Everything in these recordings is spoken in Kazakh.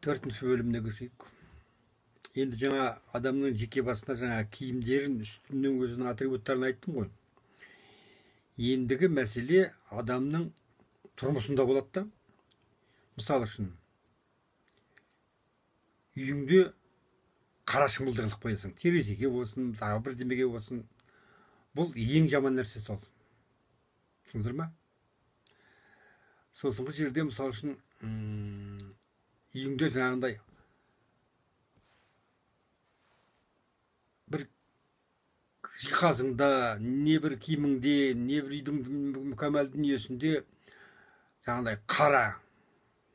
Төртінші бөліміне көшейік. Енді жаңа адамның жеке басына жаңа киімдерін, үстінің өзінің атрибуттарын айттым ғой. Ендігі мәселе адамның тұрмысында болады да. Мысалы үшін, үйіңде қара шымылдық іліп қоясың. Терезеге болсын, тағы бірдемеге болсын. Бұл ең жаман нәрсе сол. Түсіндіңіздер ме? Сосын жерде мысалы үшін үйіңде жаңағындай бір жиһазыңда, не бір киіміңде, не бір үйдің мүкәммал дүниесінде жаңағындай қара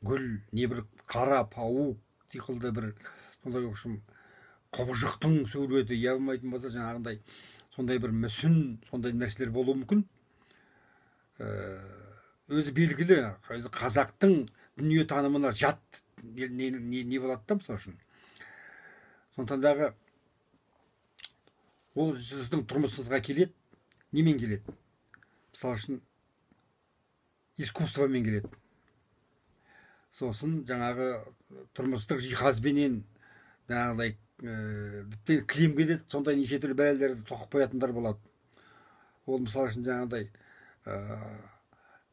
гүл, не бір қара пауық сиқылды бір сондай құбыжықтың суреті, я болмайтын болса жаңағындай сондай бір мүсін, сондай нәрселер болуы мүмкін. Өзі белгілі, қазақтың дүние танымына жат не болады да, мысалы үшін. Сондықтан ол сіздің тұрмысыңызға келеді, немен келеді? Мысалы үшін, искусствомен келеді. Сосын жаңағы тұрмыстық жиһазбенен жаңағыдай кілем келеді, сондай неше түрлі бәлелерді тоқып қоятындар болады. Ол мысалы үшін жаңағыдай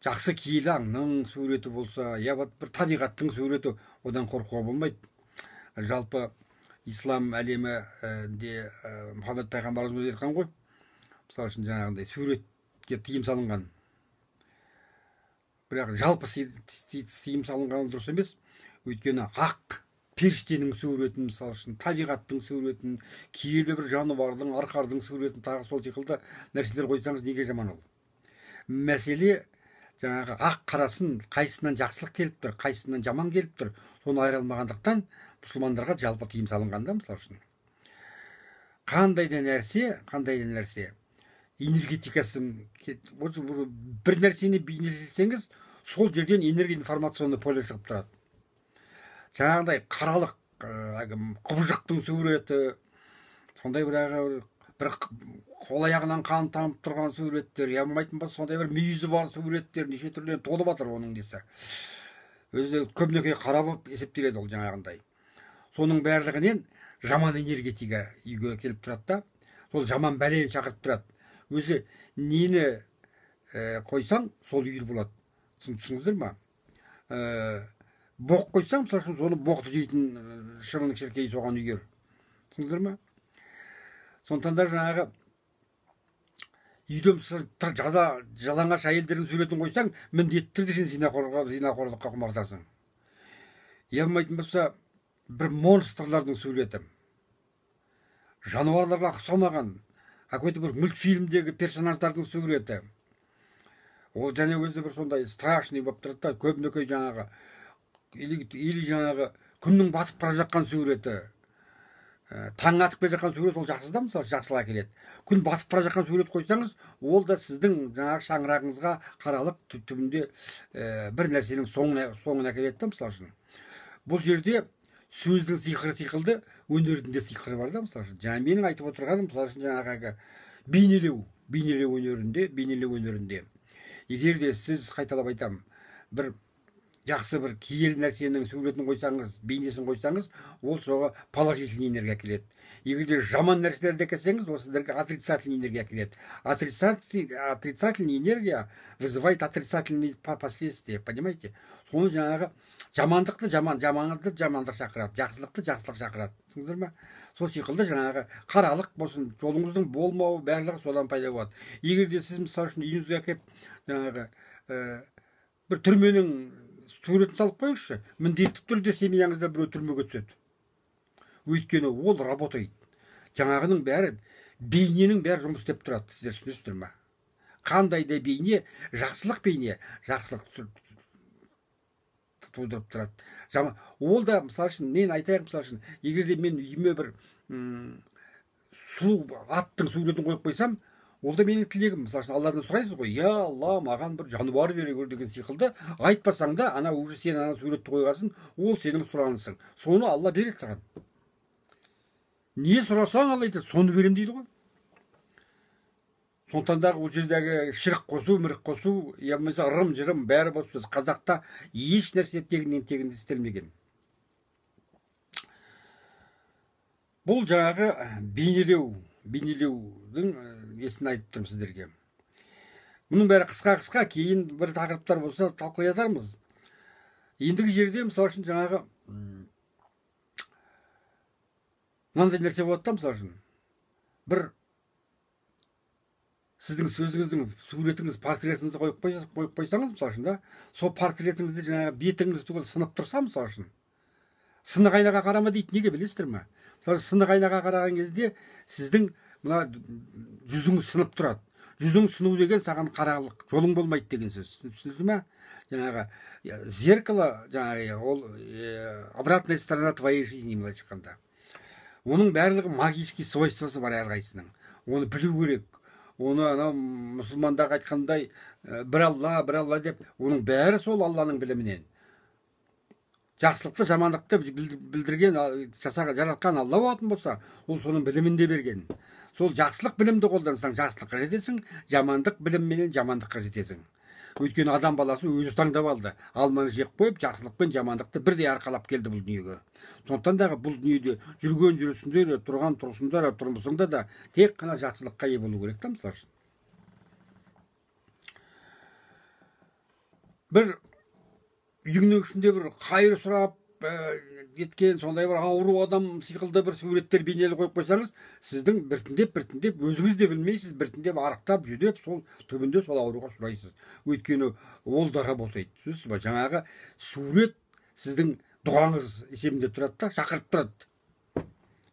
жақсы киелі аңның суреті болса, я бір табиғаттың суреті, одан қорқуға болмайды. Жалпы ислам әлемінде Мұхаммед пайғамбарымыз айтқан ғой, мысалы үшін жаңағындай суретке тыйым салынған. Бірақ жалпы тыйым салынған дұрыс емес. Өйткені ақ періштенің суретін, мысалы үшін табиғаттың суретін, киелі бір жануардың, арқардың суретін, тағы сол секілді нәрселер қойсаңыз неге жаман ол? Мәселе жаңағы ақ қарасын, қайсынан жақсылық келіп тұр, қайсынан жаман келіп тұр, соны айыра алмағандықтан мұсылмандарға жалпы тыйым салынғанда, мысалы үшін. Қандай да нәрсе энергетикасы, бір нәрсені бейнелесеңіз, сол жерден энергия информационный поле шығып тұрады. Жаңағындай қаралық құбыжықтың суреті, сондай бір қол аяғынан қан тамып тұрған суреттер, я болмайтын болса сондай бір мүйізі бар суреттер, неше түрлі толып жатыр оның десе. Өзі көбінесе қара болып есептеледі ол жаңағындай. Соның барлығынан жаман энергетика үйге келіп тұрады да, сол жаман бәлені шақырып тұрады. Өзі нені қойсаң, сол үйір болады. Түсіңіздер ма? Боқ қойсаң, мысалы үшін соны боқты жейтін шыбының шіркей соған үйір. Түсіңіздер ма? Сондықтан жаңағы үйде жалаңаш әйелдердің суретін қойсаң, міндетті түрде сен зинақорлыққа құмартасың. Я болмайтын болса, бір монстрлардың суреті, жануарларға ұқсамаған, какой-то бір мультфильмдегі персонаждардың суреті. Ол және өзі бір сондай страшный болып тұрады да, көбінесе жаңағы или жаңағы күннің батып бара жатқан суреті, таң атып келе жатқан сурет, ол жақсы да, мысалы жақсылық әкеледі. Күн батып бара жатқан сурет қойсаңыз, ол да сіздің жаңағы шаңырағыңызға қаралық түбінде бір нәрсенің соңын әкеледі да, мысалы үшін. Бұл жерде сөздің сиқыры сиқылды, өнердің де сиқыры бар да, мысалы үшін. Жаңа менің айтып отырғаным, мысалы үшін жаңағы бейнелеу өнерінде. Егер де сіз, қайталап айтамын, бір жақсы бір киелі нәрсенің суретін қойсаңыз, бейнесін қойсаңыз, ол соға положительный энергия келеді. Егер де жаман нәрселерді әкелсеңіз, ол сіздерге отрицательный энергия келеді. Отрицательный энергия вызывает отрицательные последствия, понимаете? Соны жаңағы жамандықты жамандық шақырады, жақсылықты жақсылық шақырады. Түсіңіздер ме? Сол секілді жаңағы қаралық болсын, жолыңыздың болмауы барлығы содан пайда болады. Егер де сіз мысалы үшін үйіңізге әкеліп жаңағы бір түрменің суретін салып қойыңызшы, міндетті түрде семьяңызда біреу түрмеге түседі. Өйткені ол работает. Жаңағының бәрі, бейненің бәрі жұмыс істеп тұрады, сіздер түсінесіздер ме? Қандай да бейне, жақсылық бейне, жақсылық тудырып тұрады. Ол да, мысалы үшін, мен айтайын, мысалы үшін, егер де мен үйіме бір сұлу аттың суретін қойып қойсам, ол да менің тілегім. Мысалы үшін, Алладан сұрайсыз ғой, я Алла, маған бір жануар бере көр деген секілді, айтпасаң да, ана уже сен ана суретті қойғасын, ол сенің сұранысың. Соны Алла береді саған. Не сұрасаң, Алла айтады, соны берем дейді ғой. Сондықтан ол жердегі шірік қосу, мірік қосу, я болмаса ырым жырым бәрі бос сөз. Қазақта еш нәрсе тегіннен істелмеген. бұл жаңағы бейнелеудің несін айтып тұрмын сіздерге. Бұның бәрі қысқа кейін бір тақырыптар болса талқылай жатармыз. Ендігі жерде мысалы үшін жаңағы мынандай нәрсе болады да, мысалы үшін бір сіздің сөзіңіздің суретіңіз, портретіңізді қойып қойсаңыз, мысалы үшін да, сол портретіңізді жаңағы бетіңіз түгел сынып тұрса, мысалы үшін сынық айнаға қарама дейді. Неге білесіздер ме? Мысалы сынық айнаға қараған кезде сіздің мына жүзіңіз сынып тұрады. Жүзің сыну деген саған қарағылық жолың болмайды деген сөз. Түсіндіңіз ме? Жаңағы зеркало, жаңағы ол обратная сторона твоей жизни, былайша айтқанда. Оның барлығы магический свойствосы бар әрқайсының. Оны білу керек. Оны анау мұсылмандарға айтқандай бір алла деп, оның бәрі сол Алланың білімінен. Жақсылықты, жамандықты білдірген, жаратқан Алла болатын болса, ол соның білімінде берген. Сол жақсылық білімді қолдансаң, жақсылыққа жетесің, жамандық білімменен жамандыққа жетесің. Өйткені адам баласы өзі таңдап алды. Алманы жеп қойып, жақсылық пен жамандықты бірдей арқалап келді бұл дүниеге. Сондықтан дағы бұл дүниеде жүрген жүрісінде де, тұрған тұрысында да, тұрмысында да тек қана жақсылыққа ие болу керек та, мысалы үшін. Бір үйіңнің ішінде бір қайыр сұрап кеткен, сондай бір ауру адам сиқылды бір суреттер бейнелі қойып қойсаңыз, сіздің біртіндеп өзіңіз де білмейсіз, біртіндеп арықтап жүдеп, сол түбінде сол ауруға ұшырайсыз. Өйткені ол да работает. Түсінесіз ба? Жаңағы сурет сіздің дұғаңыз есебінде тұрады да, шақырып тұрады.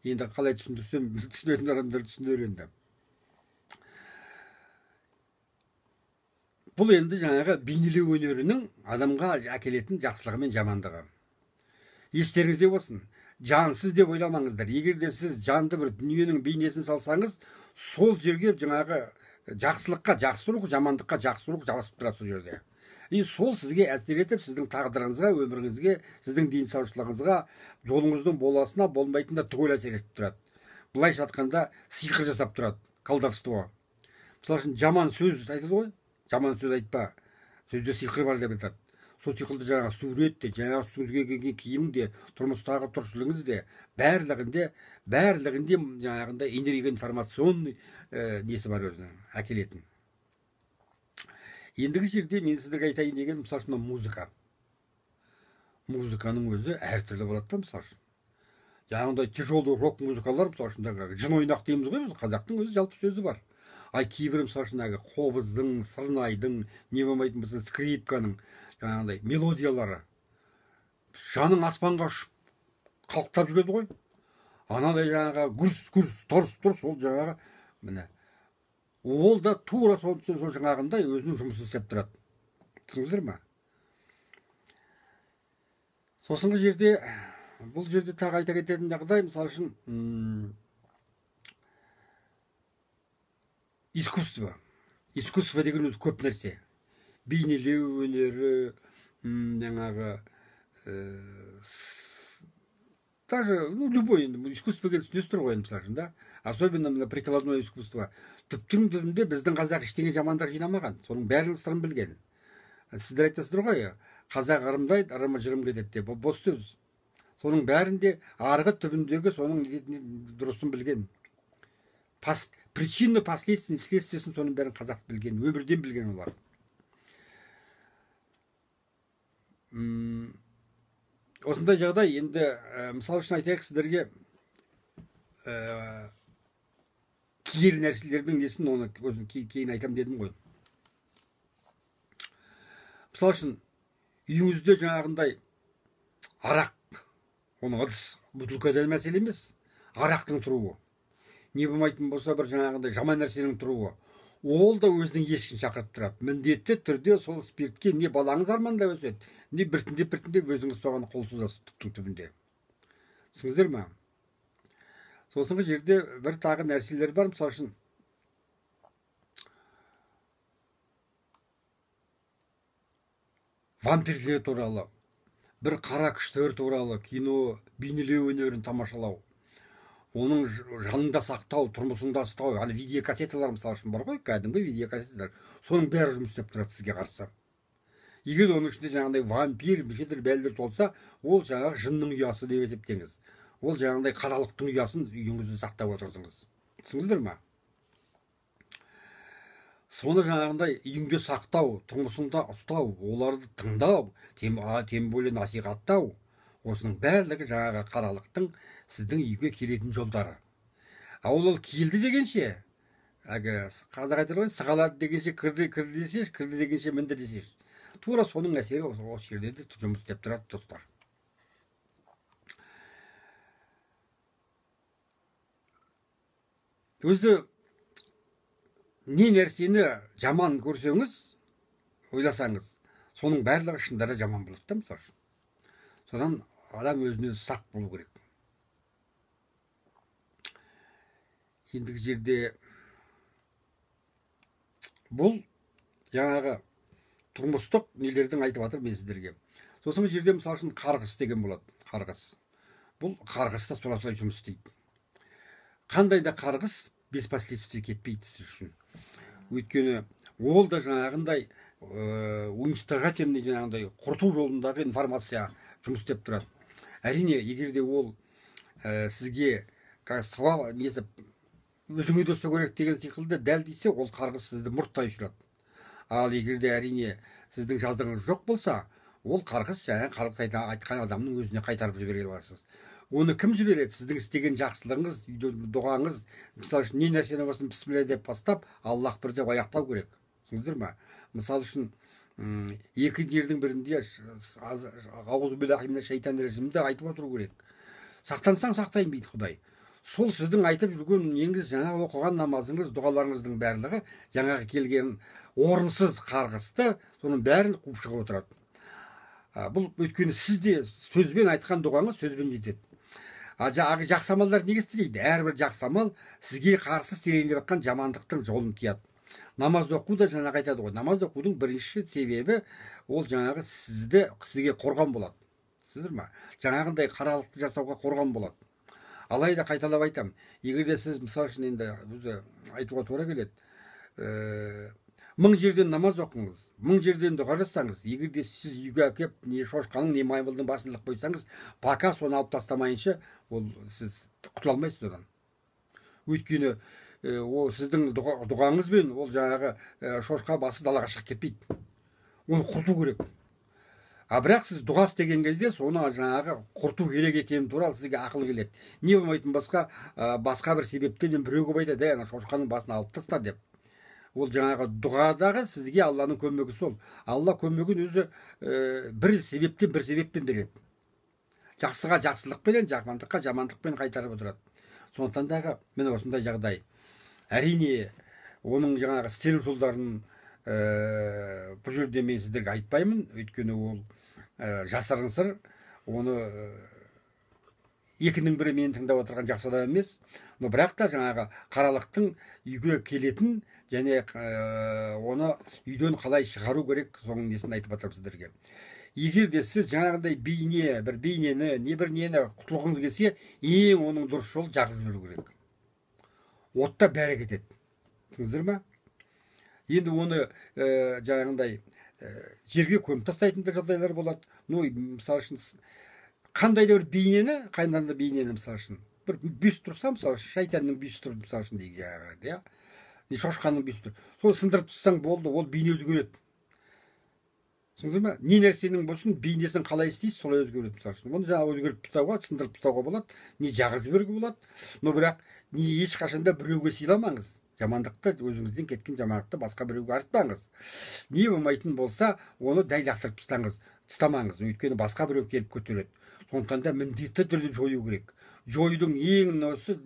Енді қалай түсіндірсем, түсінетін адамдар түсінер енді. Бұл енді жаңағы бейнелеу өнерінің адамға әкелетін жақсылығы мен жамандығы. Естеріңізде болсын, жансыз деп ойламаңыздар. Егер де сіз жанды бір дүниенің бейнесін салсаңыз, сол жерге жаңағы жақсылыққа жақсы рух, жамандыққа жақсы рух жабысып тұрады сол жерде. Сол сізге әсер етіп, сіздің тағдырыңызға, өміріңізге, сіздің денсаулығыңызға, жолыңыздың боласына, болмайтынына түгел әсер етіп тұрады. Былайша айтқанда сиқыр жасап тұрады, колдовство. Мысалы үшін жаман сөз айтады ғой, жаман сөз айтпа, сөзде сиқыр бар деп айтады. Сол сиқырды жаңағы сурет те, жаңағы үстіңізге киген киім де, тұрмыстағы тіршілігіңіз де, барлығында жаңағындай энергия информационный несі бар өзінің әкелетін. Ендігі жерде мен сіздерге айтайын деген, мысалы үшін музыка. Музыканың өзі әртүрлі болады да, мысалы үшін. Жаңағындай тяжелый рок музыкалар, мысалы үшін жын ойнақ дейміз ғой, қазақтың өзі жалпы сөзі бар. Кейбір мысалы үшін қобыздың, сырнайдың, не болмайтын болса скрипканың жаңағындай мелодиялары жаның аспанға ұшып қалықтап жүреді ғой. Анадай жаңағы гүрс, тұрс, ол жаңағы міне. Ол да тура сол жаңағындай өзінің жұмысын істеп тұрады. Түсіндіңіздер ме? Соңғы жерде, бұл жерде тағы айта кететін жағдай, мысалы үшін искусство. Искусство деген өзі көп нәрсе. Бейнелеу өнері, жаңағы даже любой искусство деген түсінесіздер ғой, мысалы үшін да. Особенно прикладное искусство. Түптің түбінде біздің қазақ ештеңе жамандық жинамаған. Соның бәрінің сырын білген. Сіздер айтасыздар ғой, қазақ ырымдайды, ырымы жырым кетеді деп. Бұл бос сөз. Соның бәрінде арғы түбіндегі соның дұрысын білген. Причина, последствия, следствиясын соның бәрін қазақ білген, өмірден білген олар. Осындай жағдай, енді мысал үшін айтайық сіздерге киер нәрселердің несін, оны кейін айтам дедім ғой. Мысал үшін үйіңізде жаңағындай арақ, оның ыдыс, бутылкадан мәселе емес, арақтың тұруы. Не болмайтын болса бір жаңағындай жаман нәрсенің тұруы. Ол да өзінің ешін шақырып тұрады. Міндетті түрде сол спиртке не балаңыз армандап өседі, не біртіндеп өзіңіз соған қол созасыз түптің түбінде. Түсіндіңіздер ме? Соңғы жерде бір тағы нәрселер бар, мысалы үшін вампирлер туралы, бір қара күштер туралы кино, бейнелеу өнерін тамашалау. Оның жанында сақтау, тұрмысында ұстау, видеокассеталар мысалы үшін бар ғой, кәдімгі видеокассеталар. Соның бәрі жұмыс істеп тұрады сізге қарсы. Егер оның ішінде жаңағындай вампир, бәлдір толса, ол жаңағы жынның ұясы деп есептеңіз. ол жаңағыдай қаралықтың ұясын үйіңізде сақтап отырсыңыз. Түсіндіңіздер ма? Соны жаңағындай үйіңде сақтау, тұрмысыңда ұстау, оларды тыңдау, тем более насихаттау, осының барлығы жаңағы қаралықтың сіздің үйге келетін жолдары. Ол келді дегенше, қазақ айтар ғой, сығалады дегенше кірді десеш, кірді дегенше мінді десеш. Тура соның әсері осы жерде де жұмыс істеп тұрады, достар. Өзі не нәрсені жаман көрсеңіз, ойласаңыз, соның барлығы шындары жаман болады да, мысалы. Содан адам өзіне сақ болу керек. Ендігі жерде бұл жаңағы тұрмыстық нелердің айтып жатыр мен сіздерге. Сосын жерде мысалы үшін қарғыс деген болады. Қарғыс. Бұл қарғыс та солай жұмыс істейді. Қандай да қарғыс без последствий кетпейді сіз үшін. Өйткені ол да жаңағындай уничтожательный жаңағындай құрту жолындағы информация жұмыс істеп тұрады. Әрине, егер де ол сізге сауал несі өзіңе де керек деген секілді дәл дейсе, ол қарғыс сізді мұрттай ұшырады. Ал егер де әрине сіздің жаздығыңыз жоқ болса, ол қарғыс қарғыс айтқан адамның өзіне қайтарып жібере аласыз. Оны кім жібереді? Сіздің істеген жақсылығыңыз, дұғаңыз, мысалы үшін не нәрсені болсын бісміллә деп бастап, Аллах бір деп аяқтау керек. Түсіндіңіздер ме? Мысалы үшін екі жердің бірінде аузубиллахи минаш шайтанир режимде айтып отыру керек. Сақтансаң сақтайын дейді Құдай. Сол сіздің айтып жүрген неңіз, жаңағы оқыған намазыңыз, дұғаларыңыздың барлығы жаңағы келген орынсыз қарғысты, соның бәрін қуып шығып отырады. Бұл өйткені сізде сөзбен айтқан дұғаңыз сөзбен жетеді. Жақсы амалдар неге істейді? Әрбір жақсы амал сізге қарсы серейілеп жатқан жамандықтың жолын қияды. Намаз оқу да жаңағы айтады ғой. Намаз оқудың бірінші себебі ол жаңағы сізге қорған болады. Сіздер ма? Жаңағындай қаралықты жасауға қорған болады. Алайда қайталап айтам, егер де сіз мысалы үшін енді өзі айтуға тура келеді. 1000 жерден намаз оқыңыз, 1000 жерден дұға жасаңыз, егер де сіз үйге әкеп не шошқаның не маймылдың басын іліп қойсаңыз, пока соны алып тастамайынша, ол сіз құтыла алмайсыз одан. Өйткені ол сіздің дұғаңызбен ол жаңағы шошқа басы далаға шығып кетпейді. Оны құрту керек. Бірақ сіз дұға істеген кезде соны жаңағы құрту керек екені туралы сізге ақыл келеді. Не болмайтын басқа бір себептен біреуге айтады, шошқаның басын алып таста деп. Ол жаңағы дұғадағы сізге Алланың көмегі сол. Алла көмегін өзі бір себеппен береді. Жақсыға жақсылықпен, жамандыққа жамандықпен қайтарып отырады. Сондықтан дағы міне осындай жағдай. Әрине, оның жаңағы істелу жолдарын бұл жерде мен сіздерге айтпаймын, өйткені ол жасырын сыр. Оны екінің бірі мені тыңдап отырған жақсы адам емес. Но бірақ та жаңағы қаралықтың үйге келетін және оны үйден қалай шығару керек, соның несін айтып жатырмын сіздерге. Егер де сіз жаңағындай бір бейнені, не бір нені құтылғыңыз келсе, ең оның дұрыс жолы жағып жіберу керек. Отта бәрі кетеді. Түсіндіңіздер ме? Енді оны жаңағындай жерге көміп тастайтын жағдайлар болады. Мысалы үшін қандай да бір бейнені, мысалы үшін бір бюст тұрса, мысалы шайтанның бюсті тұр, мысалы үшін дейік жаңағы, не шошқаның бюсті тұр. Сол сындырып тастасаң болды, ол бейне өзгереді. Түсіндіңіздер ме? Не нәрсенің болсын, бейнесін қалай істейсіз, солай өзгереді, мысалы үшін. Оны жаңа өзгеріп тастауға, сындырып тастауға болады, не жағып жіберуге болады. Но бірақ не ешқашанда біреуге сыйламаңыз. Жамандықты, өзіңізден кеткен жамандықты басқа біреуге артпаңыз. Не болмайтын болса, оны дәл лақтырып тастамаңыз. Өйткені басқа біреу келіп көтереді. Сондықтан да міндетті түрде жою керек. Жойдың ең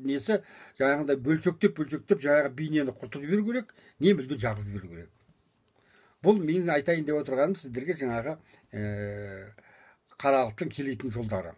несі жаңағындай бөлшектеп жаңағы бейнені құртып жіберу керек, не мүлде жағып жіберу керек. Бұл мен айтайын деп отырғаным сіздерге жаңағы қаралықтың келетін жолдары.